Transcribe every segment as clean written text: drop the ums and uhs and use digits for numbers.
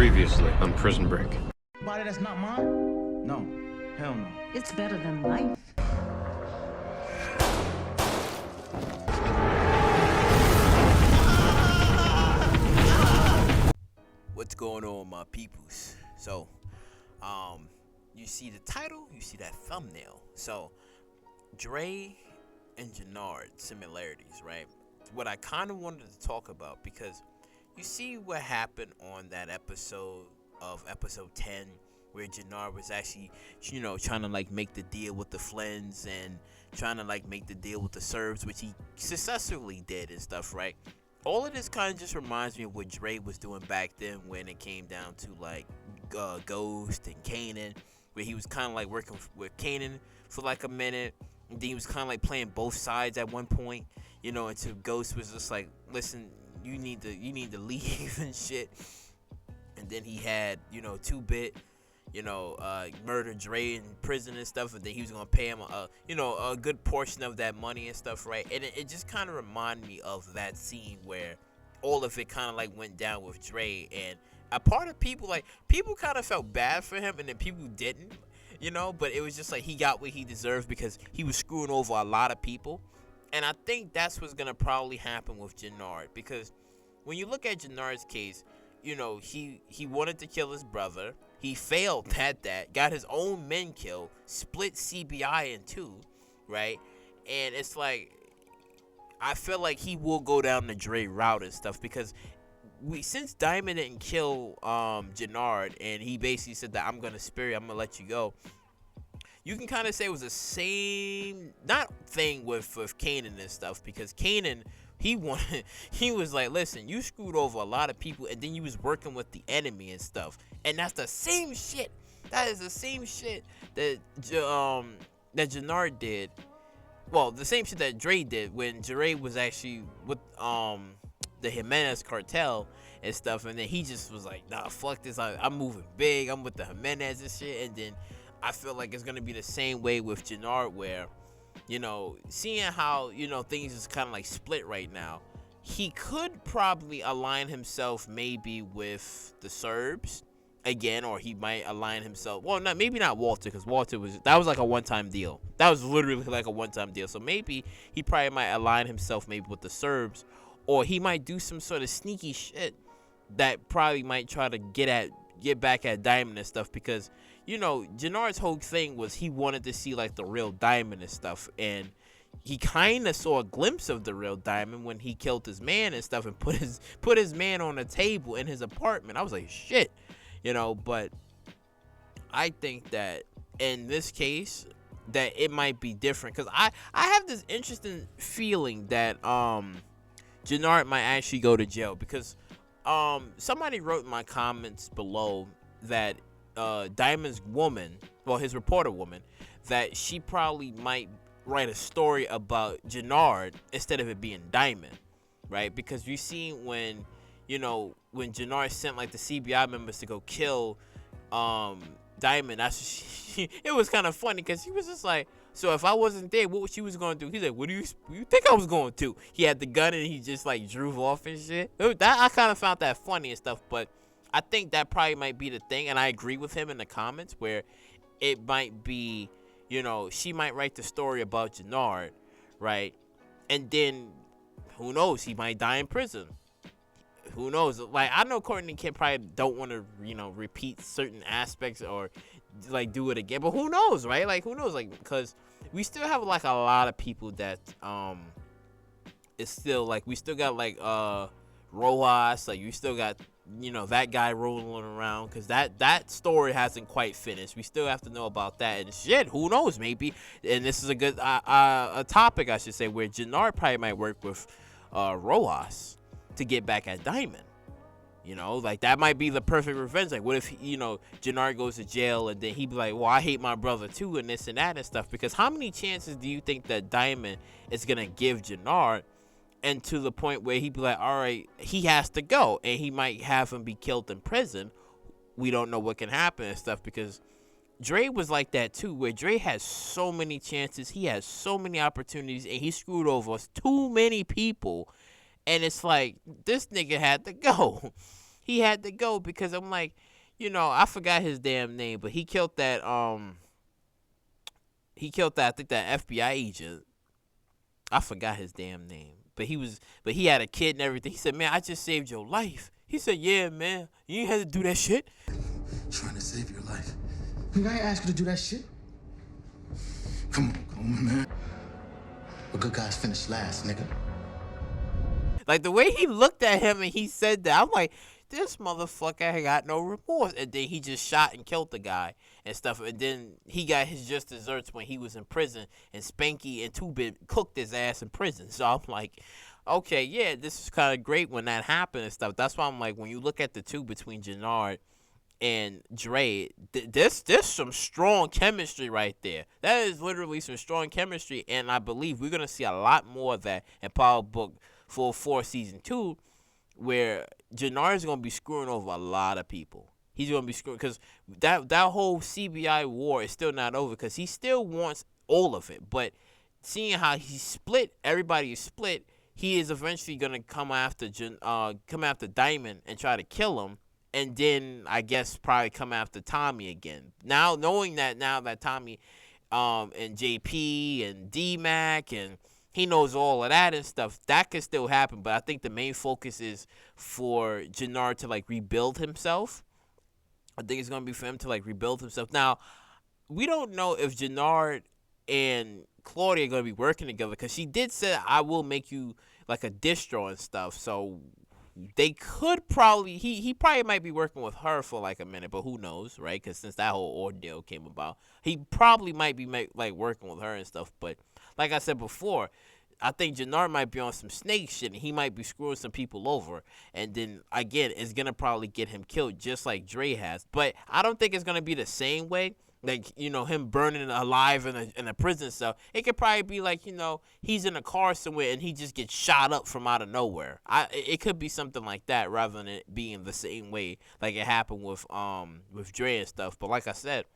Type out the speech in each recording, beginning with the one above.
Previously on Prison Break. Body that's not mine? No. Hell no. It's better than life. What's going on, my peoples? So, you see the title, you see that thumbnail. So, Dre and Jenard Similarities, right? What I kind of wanted to talk about, because you see what happened on that episode of episode 10, where Jannar was actually, trying to like make the deal with the Flynns and trying to like make the deal with the Serbs, which he successfully did and stuff, right? All of this kind of just reminds me of what Dre was doing back then when it came down to like Ghost and Kanan, where he was kind of like working with Kanan for like a minute, and then he was kind of like playing both sides at one point, until Ghost was just like, listen, you need to leave and shit. And then he had, 2-Bit, murder Dre in prison and stuff, and then he was gonna pay him a good portion of that money and stuff, right? And it just kind of reminded me of that scene where all of it kind of like went down with Dre, and a part of people kind of felt bad for him, and then people didn't, but it was just like he got what he deserved because he was screwing over a lot of people. And I think that's what's gonna probably happen with Jenard, because when you look at Jenard's case, he wanted to kill his brother. He failed at that, got his own men killed, split CBI in two, right? And it's like, I feel like he will go down the Dre route and stuff, because since Diamond didn't kill Jenard, and he basically said that I'm gonna spare you, I'm gonna let you go, you can kind of say it was the same thing with Kanan and stuff, because Kanan, he was like, listen, you screwed over a lot of people, and then you was working with the enemy and stuff, and that's the same shit. That is the same shit that that Jannar did. Well, the same shit that Dre did when Dre was actually with the Jimenez cartel and stuff, and then he just was like, nah, fuck this, I'm moving big, I'm with the Jimenez and shit. And then I feel like it's gonna be the same way with Jannar, where, seeing how, things is kind of like split right now, he could probably align himself maybe with the Serbs again, or he might align himself, well, maybe not Walter, because Walter was like a one-time deal. That was literally like a one-time deal. So maybe he probably might align himself maybe with the Serbs, or he might do some sort of sneaky shit that probably might try to get back at Diamond and stuff, because Jenard's whole thing was he wanted to see like the real Diamond and stuff, and he kind of saw a glimpse of the real Diamond when he killed his man and stuff and put his man on a table in his apartment. I was like, shit, but I think that in this case that it might be different, because I have this interesting feeling that Jenard might actually go to jail, because somebody wrote in my comments below that Diamond's woman, well, his reporter woman, that she probably might write a story about Jenard instead of it being Diamond, right? Because you see when Jenard sent like the CBI members to go kill Diamond, it was kind of funny, because he was just like, so if I wasn't there, what she was going to do? He's like, what do you think I was going to? He had the gun and he just like drove off and shit. I kind of found that funny and stuff, but I think that probably might be the thing, and I agree with him in the comments, where it might be, she might write the story about Jenard, right? And then, who knows, he might die in prison. Who knows? Like, I know Courtney Kid probably don't want to, repeat certain aspects or, like, do it again, but who knows, right? Like, who knows? Like, because we still have, like, a lot of people that, it's still, like, we still got, like, Rojas, like, you still got, that guy rolling around, because that story hasn't quite finished. We still have to know about that, and shit, who knows, maybe, and this is a good a topic, I should say, where Jannar probably might work with Rojas to get back at Diamond. Like, that might be the perfect revenge. Like, what if Jannar goes to jail, and then he'd be like, well, I hate my brother too, and this and that and stuff, because how many chances do you think that Diamond is gonna give Jannar, and to the point where he'd be like, all right, he has to go, and he might have him be killed in prison. We don't know what can happen and stuff, because Dre was like that too, where Dre has so many chances, he has so many opportunities, and he screwed over too many people, and it's like, this nigga had to go. he had to go because I'm like, I forgot his damn name, but he killed that I think that FBI agent. I forgot his damn name. But he had a kid and everything. He said, "Man, I just saved your life." He said, "Yeah, man. You ain't had to do that shit." Trying to save your life. Nigga, I ain't asked you to do that shit. Come on, Coleman, man. But good guys finish last, nigga. Like, the way he looked at him and he said that, I'm like, this motherfucker ain't got no remorse. And then he just shot and killed the guy and stuff. And then he got his just desserts when he was in prison. And Spanky and Two-Bit cooked his ass in prison. So I'm like, okay, yeah, this is kind of great when that happened and stuff. That's why I'm like, when you look at the two between Jenard and Dre, there's some strong chemistry right there. That is literally some strong chemistry. And I believe we're going to see a lot more of that in Power Book 4 Season 2, where Jannar is going to be screwing over a lot of people. He's going to be screwing, because that whole CBI war is still not over, because he still wants all of it. But seeing how he's split, everybody is split, he is eventually going to come after Diamond and try to kill him, and then I guess probably come after Tommy again. Now, knowing that Tommy and JP and D-Mac and he knows all of that and stuff, that could still happen. But I think the main focus is for Jannar to, like, rebuild himself. I think it's going to be for him to, like, rebuild himself. Now, we don't know if Jannar and Claudia are going to be working together, because she did say, I will make you, like, a distro and stuff. So they could probably, he probably might be working with her for, like, a minute, but who knows, right? Because since that whole ordeal came about, he probably might be, like, working with her and stuff. But like I said before, I think Jannar might be on some snake shit, and he might be screwing some people over. And then, again, it's going to probably get him killed, just like Dre has. But I don't think it's going to be the same way. Like, him burning alive in a prison cell. It could probably be like, he's in a car somewhere and he just gets shot up from out of nowhere. It could be something like that, rather than it being the same way like it happened with Dre and stuff. But like I said,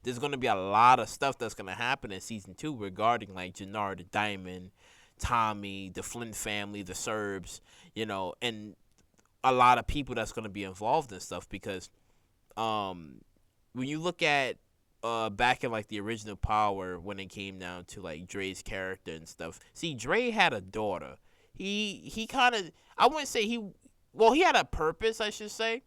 there's going to be a lot of stuff that's going to happen in Season 2 regarding, like, Jannar, the Diamond, Tommy, the Flynn family, the Serbs, and a lot of people that's going to be involved in stuff. Because when you look at back in, like, the original Power, when it came down to, like, Dre's character and stuff, see, Dre had a daughter. He kind of, I wouldn't say he had a purpose, I should say,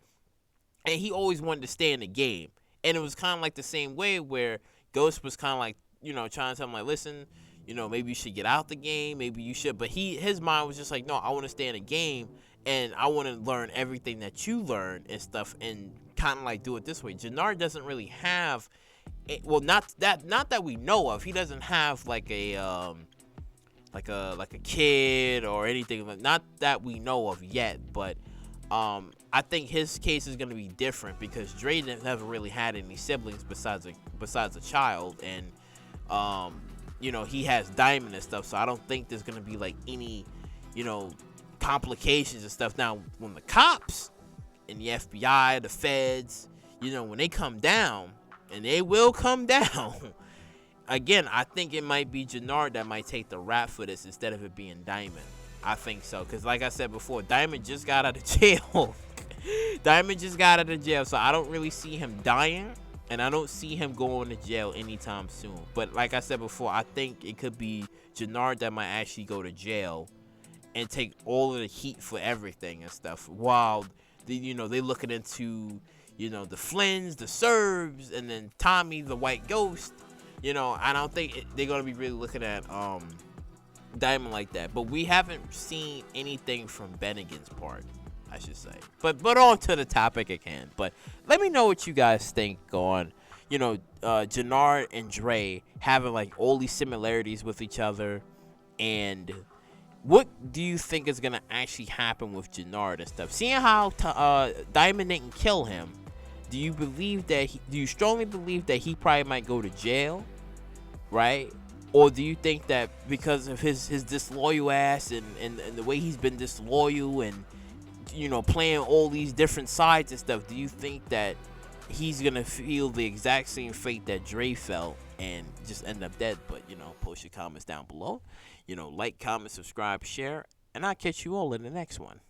and he always wanted to stay in the game. And it was kind of like the same way where Ghost was kind of like, trying to tell him, like, listen, maybe you should get out the game, maybe you should. But his mind was just like, no, I want to stay in the game, and I want to learn everything that you learn and stuff, and kind of, like, do it this way. Jannar doesn't really have, not that we know of. He doesn't have, like, a kid or anything, not that we know of yet. But I think his case is going to be different, because Dre never really had any siblings besides a child, and he has Diamond and stuff, so I don't think there's going to be, like, any complications and stuff. Now, when the cops and the FBI, the feds, when they come down, and they will come down, again, I think it might be Jannar that might take the rap for this instead of it being Diamond. I think so, because like I said before, Diamond just got out of jail. Diamond just got out of jail, so I don't really see him dying, and I don't see him going to jail anytime soon. But like I said before, I think it could be Jannar that might actually go to jail and take all of the heat for everything and stuff, while they looking into the Flynns, the Serbs, and then Tommy, the White Ghost. I don't think they're gonna be really looking at Diamond like that. But we haven't seen anything from Bennigan's part, I should say. But on to the topic at hand. But let me know what you guys think on, Jannar and Dre having, like, all these similarities with each other, and what do you think is gonna actually happen with Jannar and stuff? Seeing how Diamond didn't kill him, do you strongly believe that he probably might go to jail, right? Or do you think that because of his disloyal ass and the way he's been disloyal and playing all these different sides and stuff, do you think that he's gonna feel the exact same fate that Dre felt and just end up dead? But post your comments down below. Like, comment, subscribe, share, and I'll catch you all in the next one.